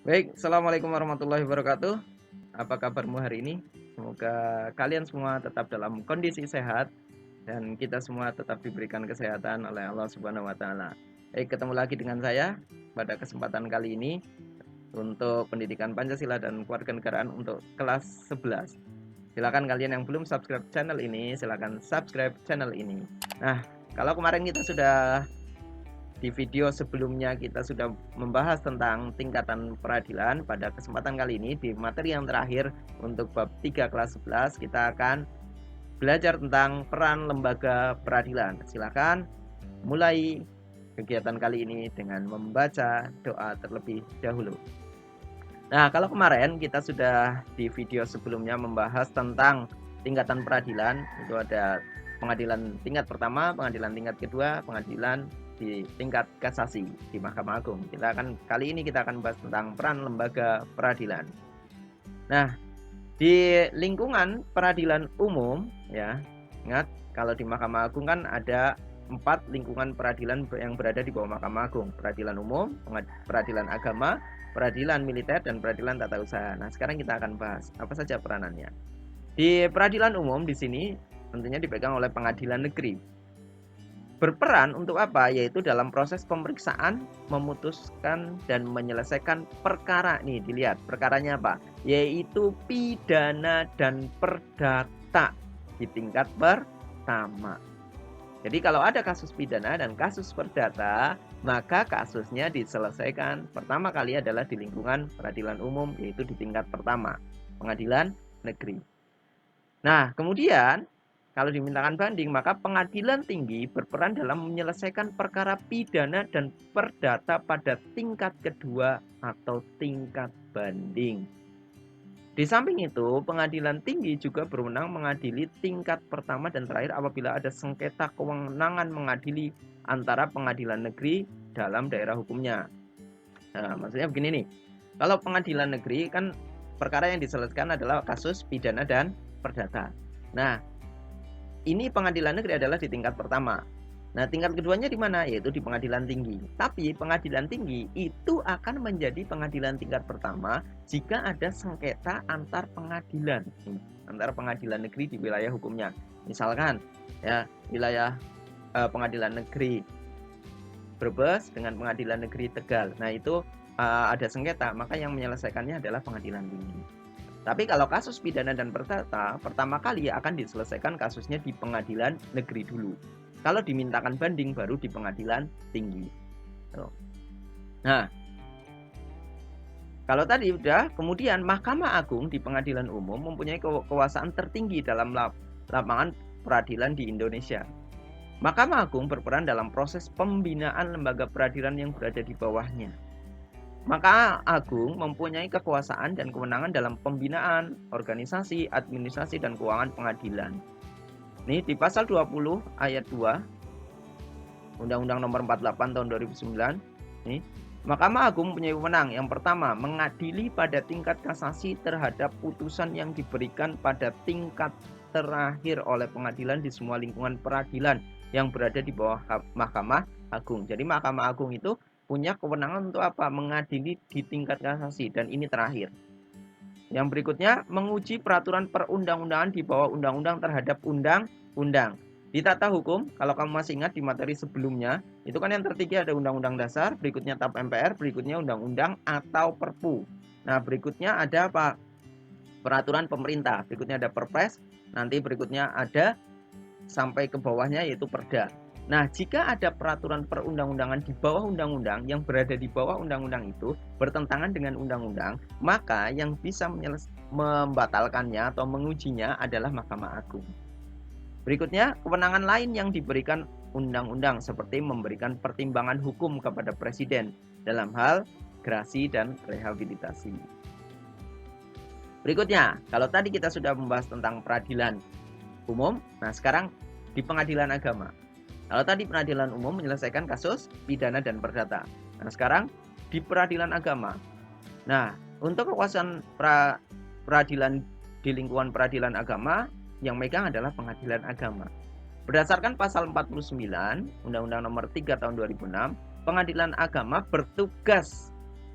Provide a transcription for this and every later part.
Baik, assalamualaikum warahmatullahi wabarakatuh. Apa kabarmu hari ini? Semoga kalian semua tetap dalam kondisi sehat dan kita semua tetap diberikan kesehatan oleh Allah Subhanahu wa Ta'ala. Baik, ketemu lagi dengan saya pada kesempatan kali ini untuk pendidikan Pancasila dan Kewarganegaraan untuk kelas 11. Silakan kalian yang belum subscribe channel ini, silakan subscribe channel ini. Nah, kalau kemarin kita sudah di video sebelumnya kita sudah membahas tentang tingkatan peradilan. Pada kesempatan kali ini di materi yang terakhir untuk bab 3 kelas 11 kita akan belajar tentang peran lembaga peradilan. Silakan mulai kegiatan kali ini dengan membaca doa terlebih dahulu. Nah, kalau kemarin kita sudah di video sebelumnya membahas tentang tingkatan peradilan, itu ada pengadilan tingkat pertama, pengadilan tingkat kedua, pengadilan di tingkat kasasi di Mahkamah Agung. Kita akan bahas tentang peran lembaga peradilan. Nah, di lingkungan peradilan umum ya, ingat kalau di Mahkamah Agung kan ada 4 lingkungan peradilan yang berada di bawah Mahkamah Agung: peradilan umum, peradilan agama, peradilan militer, dan peradilan tata usaha. Nah, sekarang kita akan bahas apa saja peranannya. Di peradilan umum di sini tentunya dipegang oleh pengadilan negeri. Berperan untuk apa? Yaitu dalam proses pemeriksaan, memutuskan dan menyelesaikan perkara. Nih, dilihat perkaranya apa? Yaitu pidana dan perdata di tingkat pertama. Jadi kalau ada kasus pidana dan kasus perdata, maka kasusnya diselesaikan pertama kali adalah di lingkungan peradilan umum, yaitu di tingkat pertama, pengadilan negeri. Nah, kemudian kalau dimintakan banding, maka pengadilan tinggi berperan dalam menyelesaikan perkara pidana dan perdata pada tingkat kedua atau tingkat banding. Di samping itu, pengadilan tinggi juga berwenang mengadili tingkat pertama dan terakhir apabila ada sengketa kewenangan mengadili antara pengadilan negeri dalam daerah hukumnya. Nah, maksudnya begini nih, kalau pengadilan negeri kan perkara yang diselesaikan adalah kasus pidana dan perdata. Nah, ini pengadilan negeri adalah di tingkat pertama. Nah, tingkat keduanya di mana? Yaitu di pengadilan tinggi. Tapi pengadilan tinggi itu akan menjadi pengadilan tingkat pertama jika ada sengketa antar pengadilan, antar pengadilan negeri di wilayah hukumnya. Misalkan ya, wilayah pengadilan negeri Brebes dengan pengadilan negeri Tegal. Nah, itu ada sengketa, maka yang menyelesaikannya adalah pengadilan tinggi. Tapi kalau kasus pidana dan perdata, pertama kali akan diselesaikan kasusnya di pengadilan negeri dulu. Kalau dimintakan banding baru di pengadilan tinggi. Nah, kalau tadi udah, kemudian Mahkamah Agung di pengadilan umum mempunyai kekuasaan tertinggi dalam lapangan peradilan di Indonesia. Mahkamah Agung berperan dalam proses pembinaan lembaga peradilan yang berada di bawahnya. Maka Agung mempunyai kekuasaan dan kewenangan dalam pembinaan, organisasi, administrasi, dan keuangan pengadilan. Ini di pasal 20 ayat 2 Undang-Undang Nomor 48 tahun 2009. Nih, Mahkamah Agung mempunyai wewenang yang pertama, mengadili pada tingkat kasasi terhadap putusan yang diberikan pada tingkat terakhir oleh pengadilan di semua lingkungan peradilan yang berada di bawah Mahkamah Agung. Jadi Mahkamah Agung itu punya kewenangan untuk apa? Mengadili di tingkat kasasi, dan ini terakhir. Yang berikutnya, menguji peraturan perundang-undangan di bawah undang-undang terhadap undang-undang. Di tata hukum, kalau kamu masih ingat di materi sebelumnya, itu kan yang tertiga ada undang-undang dasar, berikutnya TAP MPR, berikutnya undang-undang atau Perpu. Nah, berikutnya ada apa? Peraturan pemerintah, berikutnya ada Perpres, nanti berikutnya ada sampai ke bawahnya yaitu Perda. Nah, jika ada peraturan perundang-undangan di bawah undang-undang yang berada di bawah undang-undang itu bertentangan dengan undang-undang, maka yang bisa membatalkannya atau mengujinya adalah Mahkamah Agung. Berikutnya, kewenangan lain yang diberikan undang-undang seperti memberikan pertimbangan hukum kepada Presiden dalam hal grasi dan rehabilitasi. Berikutnya, kalau tadi kita sudah membahas tentang peradilan umum, nah sekarang di pengadilan agama. Kalau tadi peradilan umum menyelesaikan kasus pidana dan perdata. Nah, sekarang di peradilan agama. Nah, untuk kekuasaan peradilan di lingkungan peradilan agama, yang megang adalah pengadilan agama. Berdasarkan pasal 49 Undang-Undang Nomor 3 tahun 2006, pengadilan agama bertugas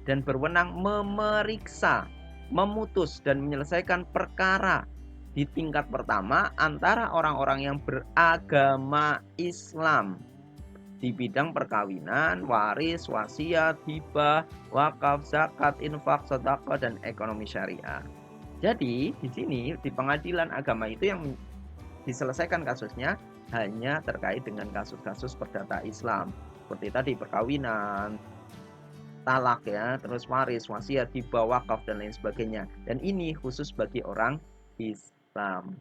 dan berwenang memeriksa, memutus dan menyelesaikan perkara di tingkat pertama antara orang-orang yang beragama Islam di bidang perkawinan, waris, wasiat, hibah, wakaf, zakat, infak, sedekah dan ekonomi syariah. Jadi di sini di pengadilan agama itu yang diselesaikan kasusnya hanya terkait dengan kasus-kasus perdata Islam seperti tadi perkawinan, talak ya, terus waris, wasiat, hibah, wakaf dan lain sebagainya. Dan ini khusus bagi orang Islam.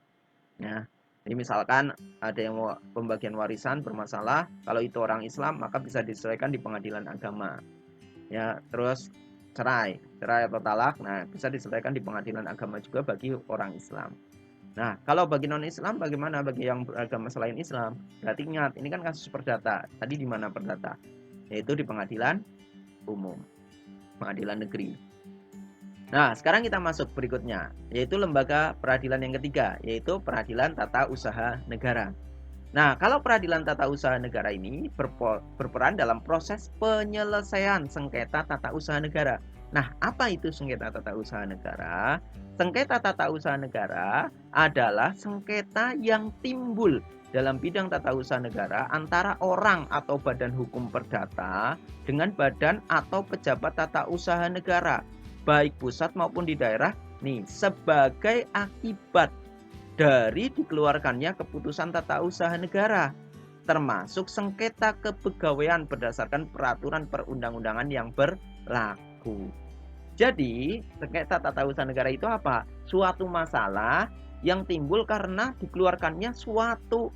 Ya. Jadi misalkan ada yang mau pembagian warisan bermasalah, kalau itu orang Islam maka bisa diselesaikan di pengadilan agama. Ya, terus cerai atau talak, nah bisa diselesaikan di pengadilan agama juga bagi orang Islam. Nah, kalau bagi non-Islam bagaimana bagi yang beragama selain Islam? Berarti ingat, ini kan kasus perdata. Tadi di mana perdata? Yaitu di pengadilan umum, pengadilan negeri. Nah, sekarang kita masuk berikutnya, yaitu lembaga peradilan yang ketiga, yaitu peradilan tata usaha negara. Nah, kalau peradilan tata usaha negara ini berperan dalam proses penyelesaian sengketa tata usaha negara. Nah, apa itu sengketa tata usaha negara? Sengketa tata usaha negara adalah sengketa yang timbul dalam bidang tata usaha negara antara orang atau badan hukum perdata dengan badan atau pejabat tata usaha negara, baik pusat maupun di daerah, sebagai akibat dari dikeluarkannya keputusan tata usaha negara, termasuk sengketa kepegawaian berdasarkan peraturan perundang-undangan yang berlaku. Jadi, sengketa tata usaha negara itu apa? Suatu masalah yang timbul karena dikeluarkannya suatu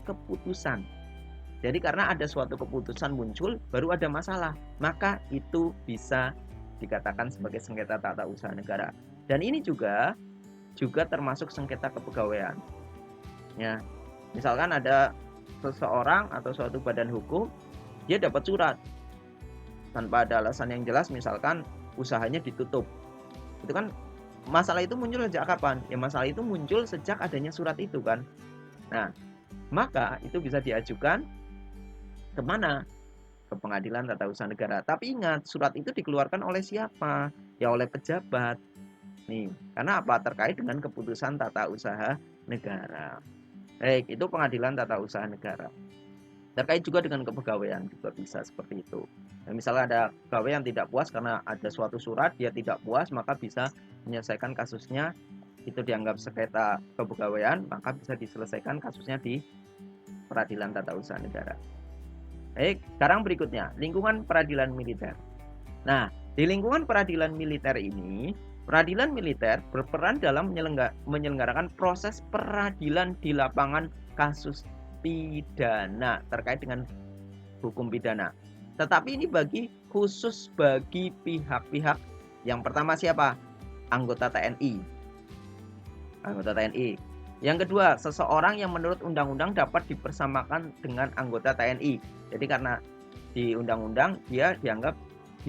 keputusan. Jadi karena ada suatu keputusan muncul, baru ada masalah, maka itu bisa dikatakan sebagai sengketa tata usaha negara. Dan ini juga termasuk sengketa kepegawaian. Ya, misalkan ada seseorang atau suatu badan hukum, dia dapat surat tanpa ada alasan yang jelas, misalkan usahanya ditutup. Itu kan masalah itu muncul sejak kapan? Ya masalah itu muncul sejak adanya surat itu kan. Nah, maka itu bisa diajukan kemana? Ke pengadilan tata usaha negara. Tapi ingat, surat itu dikeluarkan oleh siapa? Ya oleh pejabat. Karena apa? Terkait dengan keputusan tata usaha negara. Baik, itu pengadilan tata usaha negara. Terkait juga dengan kepegawaian juga bisa seperti itu. Nah, misalnya ada pegawai yang tidak puas karena ada suatu surat, dia tidak puas, maka bisa menyelesaikan kasusnya, itu dianggap sengketa kepegawaian, maka bisa diselesaikan kasusnya di peradilan tata usaha negara. Baik, sekarang berikutnya, lingkungan peradilan militer. Nah, di lingkungan peradilan militer ini, peradilan militer berperan dalam menyelenggarakan proses peradilan di lapangan kasus pidana terkait dengan hukum pidana. Tetapi ini khusus bagi pihak-pihak yang pertama siapa? Anggota TNI. Anggota TNI. Yang kedua, seseorang yang menurut undang-undang dapat dipersamakan dengan anggota TNI. Jadi karena di undang-undang dia dianggap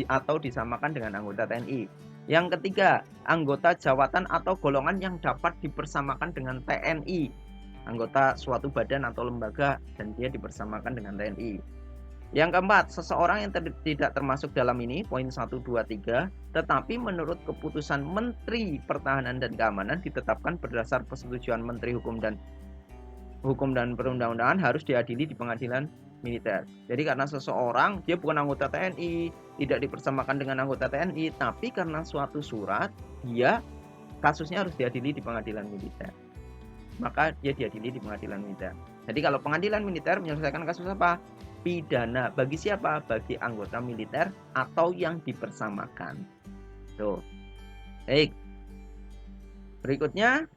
atau disamakan dengan anggota TNI. Yang ketiga, anggota jawatan atau golongan yang dapat dipersamakan dengan TNI. Anggota suatu badan atau lembaga dan dia dipersamakan dengan TNI. Yang keempat, seseorang yang tidak termasuk dalam ini, poin 1, 2, 3, tetapi menurut keputusan Menteri Pertahanan dan Keamanan ditetapkan berdasar persetujuan Menteri Hukum dan Perundang-undangan harus diadili di pengadilan militer. Jadi karena seseorang, dia bukan anggota TNI, tidak dipersamakan dengan anggota TNI, tapi karena suatu surat, dia kasusnya harus diadili di pengadilan militer. Maka dia diadili di pengadilan militer. Jadi kalau pengadilan militer menyelesaikan kasus apa? Pidana. Bagi siapa? Bagi anggota militer atau yang dipersamakan. Tuh. Baik. Berikutnya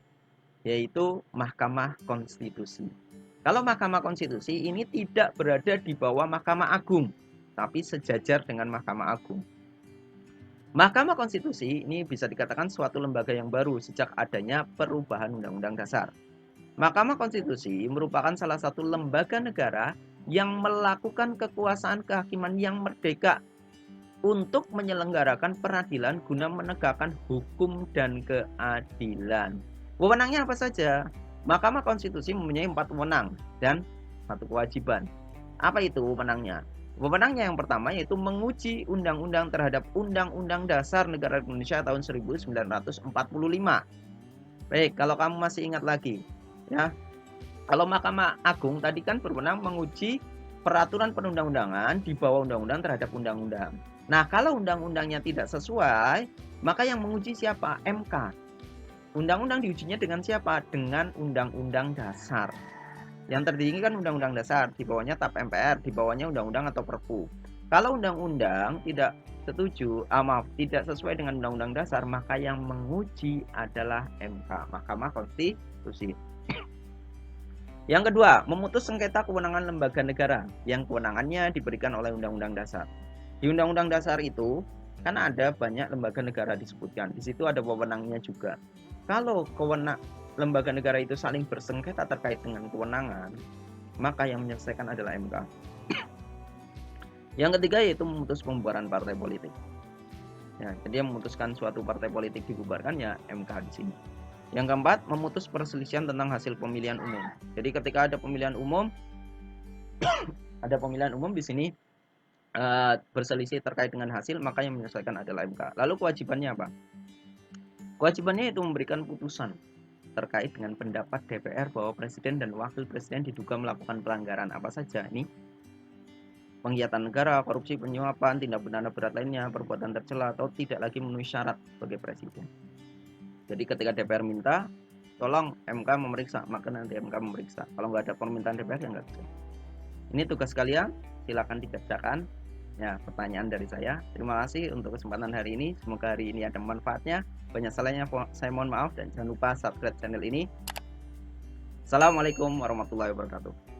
yaitu Mahkamah Konstitusi. Kalau Mahkamah Konstitusi ini tidak berada di bawah Mahkamah Agung, tapi sejajar dengan Mahkamah Agung. Mahkamah Konstitusi ini bisa dikatakan suatu lembaga yang baru sejak adanya perubahan Undang-Undang Dasar. Mahkamah Konstitusi merupakan salah satu lembaga negara yang melakukan kekuasaan kehakiman yang merdeka untuk menyelenggarakan peradilan guna menegakkan hukum dan keadilan. Wewenangnya apa saja? Mahkamah Konstitusi mempunyai 4 wewenang dan 1 kewajiban. Apa itu wewenangnya? Wewenangnya yang pertama yaitu menguji undang-undang terhadap Undang-Undang Dasar Negara Indonesia tahun 1945. Baik, kalau kamu masih ingat lagi, ya. Kalau Mahkamah Agung tadi kan berwenang menguji peraturan perundang-undangan di bawah undang-undang terhadap undang-undang. Nah, kalau undang-undangnya tidak sesuai, maka yang menguji siapa? MK. Undang-undang diujinya dengan siapa? Dengan Undang-Undang Dasar. Yang tertinggi kan Undang-Undang Dasar, di bawahnya TAP MPR, di bawahnya Undang-Undang atau Perpu. Kalau undang-undang tidak tidak sesuai dengan Undang-Undang Dasar, maka yang menguji adalah MK, Mahkamah Konstitusi. Yang kedua, memutus sengketa kewenangan lembaga negara yang kewenangannya diberikan oleh Undang-Undang Dasar. Di Undang-Undang Dasar itu kan ada banyak lembaga negara disebutkan. Di situ ada wewenangnya juga. Kalau lembaga negara itu saling bersengketa terkait dengan kewenangan, maka yang menyelesaikan adalah MK. Yang ketiga yaitu memutus pembubaran partai politik. Ya, jadi yang memutuskan suatu partai politik dibubarkan ya MK di sini. Yang keempat, memutus perselisihan tentang hasil pemilihan umum. Jadi ketika ada pemilihan umum, di sini berselisih terkait dengan hasil, maka yang menyelesaikan adalah MK. Lalu kewajibannya apa? Kewajibannya itu memberikan putusan terkait dengan pendapat DPR bahwa presiden dan wakil presiden diduga melakukan pelanggaran apa saja. Ini pengkhianatan negara, korupsi, penyuapan, tindak pidana berat lainnya, perbuatan tercela, atau tidak lagi memenuhi syarat sebagai presiden. Jadi ketika DPR minta, tolong MK memeriksa, maka nanti MK memeriksa. Kalau nggak ada permintaan DPR ya nggak bisa. Ini tugas kalian, silakan dikerjakan. Ya, pertanyaan dari saya. Terima kasih untuk kesempatan hari ini. Semoga hari ini ada manfaatnya. Banyak salahnya saya mohon maaf dan jangan lupa subscribe channel ini. Assalamualaikum warahmatullahi wabarakatuh.